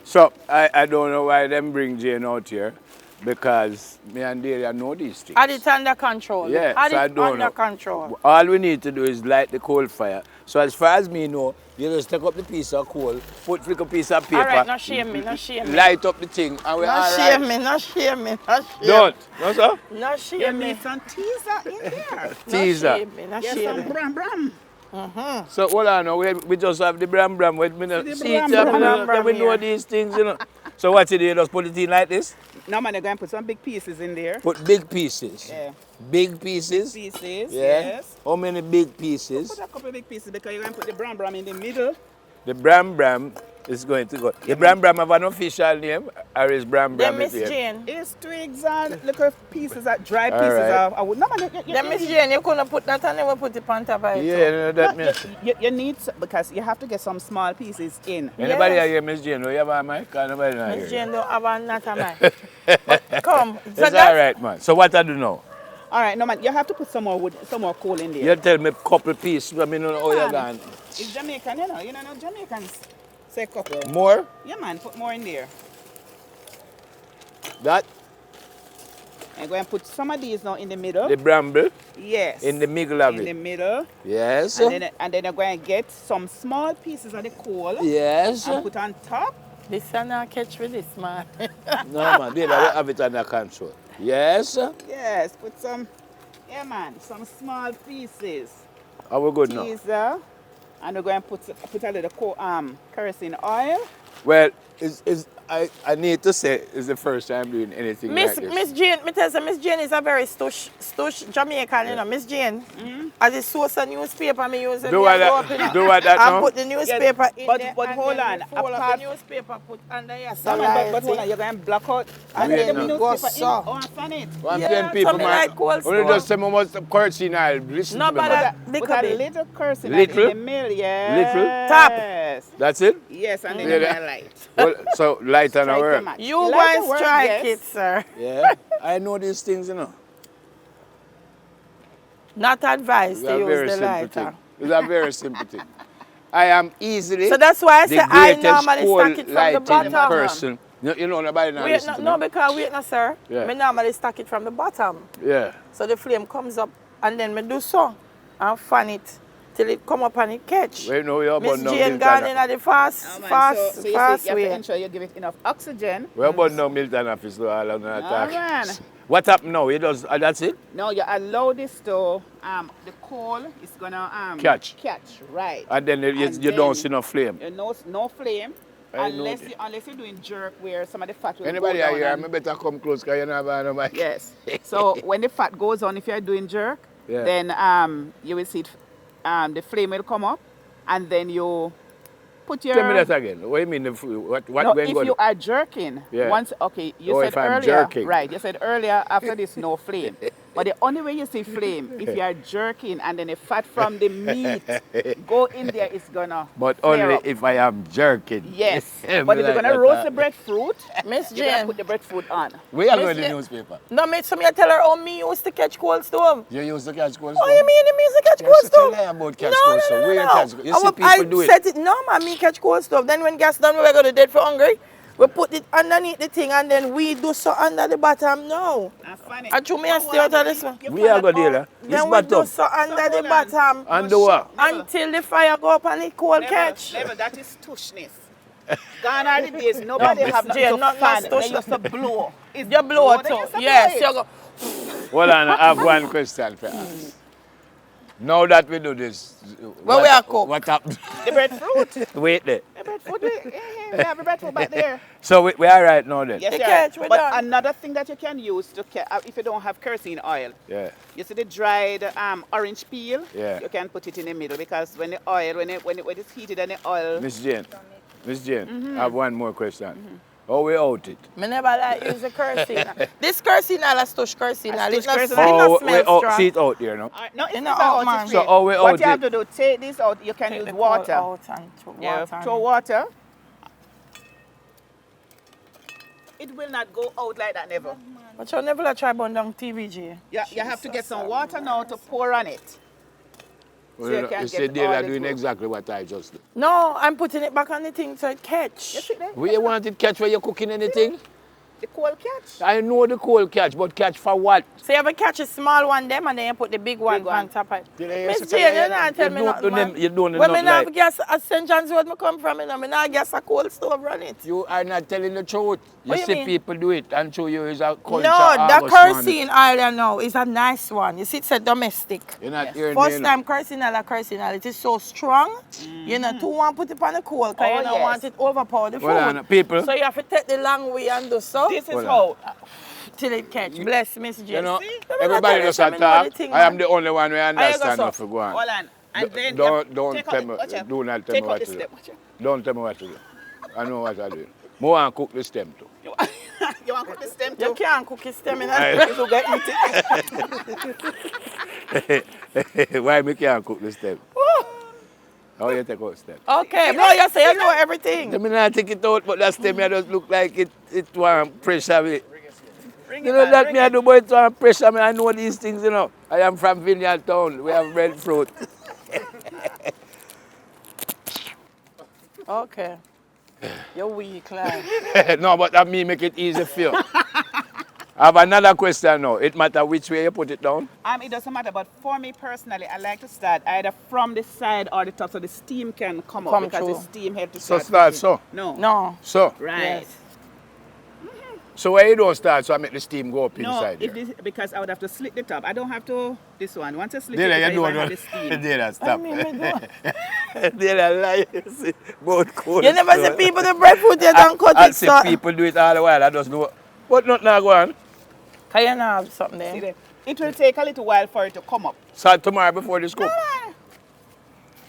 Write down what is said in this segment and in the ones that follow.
So I don't know why them bring Jane out here, because me and Delia know these things. Had it under control. Yeah, Had so I it don't under know. control. All we need to do is light the coal fire. So as far as me know, you just take up the piece of coal, put a piece of paper, All right, not shame me, not shame me. light up the thing, and we're all Not right. shame me, not shame me, not shame me. Don't. No, sir? Not You shame me. need some teaser in there. Teaser. Not shame me, not Yes, shame some me. bram bram. So hold on, now, we just have the bram bram. Wait a minute. The See, bram it, bram. Bram we know here. these things, you know. So what you do, you just put it in like this? No man, you're going to put some big pieces in there. Put big pieces. Yeah. Big pieces? Pieces, Yeah. yes. How many big pieces? Put a couple of big pieces because you're going to put the bram bram in the middle. The bram bram is going to go. The bram bram have an official name, or is bram Then bram Miss here? Jane. It's twigs and little pieces, dry All pieces right. of. I would, no man, Then Miss Jane, you couldn't put that and never put it on top of it. Yeah, no, that means. you need, because you have to get some small pieces in. Anybody Yes. here, Miss Jane? Do you have a mic? Nobody not Miss here. Jane don't have a not a man. But come. So It's all right, man. So what I do now? All right, no man, you have to put some more wood, some more coal in there. You tell me couple pieces. I mean, how you gone? It's Jamaican, you know, Jamaicans say couple. More? Yeah man, put more in there. That? I'm going to put some of these now in the middle. The bramble? Yes. In the middle of in the it? middle. Yes. And then I'm going to get some small pieces of the coal Yes. and put on top. this one not catch with this man. No, man. They don't have it under control. Yes. Yes, put some, yeah man, some small pieces. Are we good now? Teaser. And we're going to put a little kerosene oil. Well, I need to say it's the first time doing anything like this. Miss Jane, me tell you, Miss Jane is a very stush Jamaican, you know. Miss Jane, as a source of newspaper, me use it. Do what that I now? put the newspaper in but there, but and hold then on, the fold of apart- the newspaper put under your No, man, but hold on, you're going to block out. And get then the it newspaper goes in so. on it. One Yeah, ten people, something man. like cold Only store. just say me must curtsy now. Listen No, to me, but man. Little Put a bit. little kerosene Little? in the middle, yes. Tap. That's it? Yes, and then Yeah. you're going to light. Well, so light and Strike the work. match. You Light go the and work, strike yes. it, sir. Yeah, I know these things, you know. Not advised It's to a very use the simple lighter. thing. It's a very simple thing. I am easily So that's why I the say I greatest normally coal stack it from the lighting bottom. person. You know, nobody now Wait, listen no, to no, me. because wait, no, sir. Yeah. Me normally stack it from the bottom. Yeah. So the flame comes up and then me do so and fan it till it come up and it catch. Well, no, you're Miss burn down Jane Milton. gone in at the fast, Oh, man, fast, so you fast see, you have to way. ensure you give it enough oxygen. We're burn down Milton office, so all of that Oh, talk. man. What happened now? It does, that's it? No, you allow this to, the coal is gonna Catch. right. And then And you don't then- see no flame. You know, no flame, I know unless you're doing jerk where some of the fat will Anybody go down. here, and- I better come close because you never have no mic. Yes. So when the fat goes on, if you're doing jerk, Yeah. then you will see it, the flame will come up, and then you put your. Tell me that again. What do you mean? What No, going if on? you are jerking, Yeah. once, okay, you Oh, said if I'm earlier, jerking. right, you said earlier after this no flame. But the only way you see flame, if you are jerking and then the fat from the meat go in there, it's gonna But flare only up. if I am jerking. Yes, Me but if you're like gonna that, roast the breadfruit, Miss you're gonna Jane. put the breadfruit on. We are Miss going to the Jane- newspaper. No, me, so me I tell her how me used to catch cold stove. You used to catch cold Oh, you mean you used to catch You're cold such a stove? liar about catch no, cold no, stove. no, Where no, you no. catch- you see people do it. Set it. No, man, me catch cold stove. Then when gas done, we go to dead for hungry. We put it underneath the thing and then we do so under the bottom. No. That's funny. I chew me and stay out of this one. We are going to deal. This Then we do bottom. so under the hold on. bottom And do what? until the fire go up and the coal catch. Never, that is tushness. Gone are the days, nobody Miss have Jane, nothing to not fan. tush. They used to blow. It's You blow it they too. used to Yes, blow you go. Hold on, I have one question for us. Now that we do this, Where we are cook? What happened? The breadfruit. Wait there. The breadfruit, we have the breadfruit back there. So we are right now then? Yes, The sir. catch, we're But done. another thing that you can use to if you don't have kerosene oil, Yeah. you see the dried orange peel. Yeah. You can put it in the middle because when the oil, when it's heated and the oil. Miss Jane, I have one more question. How we out it? Me never like use the kerosene. This kerosene is a stush kerosene. A It stush not kerosene. Oh, we smell out, strong. see it out there now. No, it's You not know, out. man. It's So free. how we What out you have it? to do, take this out. You can Take use the coal water. out and throw Yeah, water throw in. water. It will not go out like that, never. But you never try burn down TVJ. You have to get some water now to pour on it. So you can You say get they all are the doing food. exactly what I just did. No, I'm putting it back on the thing so it catch. You see there? Where you want it catch where you're cooking anything? The cold catch. I know the cold catch, but catch for what? So you have to catch a small one them and then you put the big one Big one. on top of it. Did I Miss used to Jane, tell you not tell me don't nothing, do man. them- you don't When not me not like- gas at St. John's Road, me come from, me not gas a cold stove run it. You are not telling the truth. You What you see mean? people do it and show you is a culture. No, the August man. kerosene oil now is a nice one. You see, it's a domestic. You're not Yes. hearing me. First no. time kerosene oil, it is so strong. You know, too want put it on the cold because Oh, you don't yes. want it overpower the food. Well, people. So you have to take the long way and do so This is Hold how. till it catch. Bless Miss Jane. You know, See? everybody does a talk. I am the only one who Here you go, understand so. how to go on. Hold on. And then Don't you tell take me, out the- watch out. do not tell Take me out what the to do. stem, watch out. Don't tell me what to do. I know what I do. More want to cook the stem too. You want to put the stem You too? can't cook your stem in Aye. a You get eat Why me can't cook the stem? How you take out stem? Okay, bro, you say you know everything. I mean, I take it out, but that stem here just look like it want pressure me. Bring You it know back, that bring me I it. do, but it want pressure me. I know these things, you know. I am from Vineyard Town. We have red fruit. Okay. You're weak, lad. No, but that me make it easy for you. I have another question now. It matter which way you put it down? It doesn't matter, but for me personally, I like to start either from the side or the top so the steam can come up because through. the steam helps to So start start cooking. so. No. No. So. Right. Yes. So where you don't start, so I make the steam go up No, inside if here. this, because I would have to slit the top. I don't have to this one. Once I slit There, it, you I don't have the steam. There, I stop. mean, me do. There, I lie. You see, both cold. You never see people the breadfruit, you don't cut I it, see so. people do it all the while. I just know. But not now go on. Can you not have something See there? there? It will take a little while for it to come up. Start tomorrow before this cook.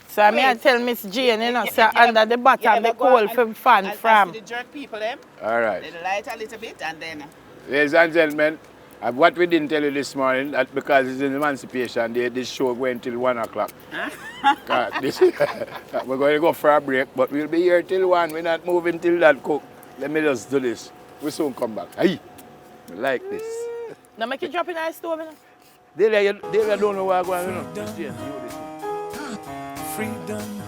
So I mean, I Wait. tell Miss Jane, you know, say You under the you bottom, ever the go coal and- from fan and from. see the jerk people, them, All right. they light a little bit and then... Ladies and gentlemen, what we didn't tell you this morning, that because it's an Emancipation Day, this show going till 1 o'clock. We're going to go for a break, but we'll be here till 1. We're not moving till that cook. Let me just do this. We soon come back. Aye. I like this. Now make it drop in the stove, you know. They don't know what I'm going to do. You know. Just, yeah, you do this. Freedom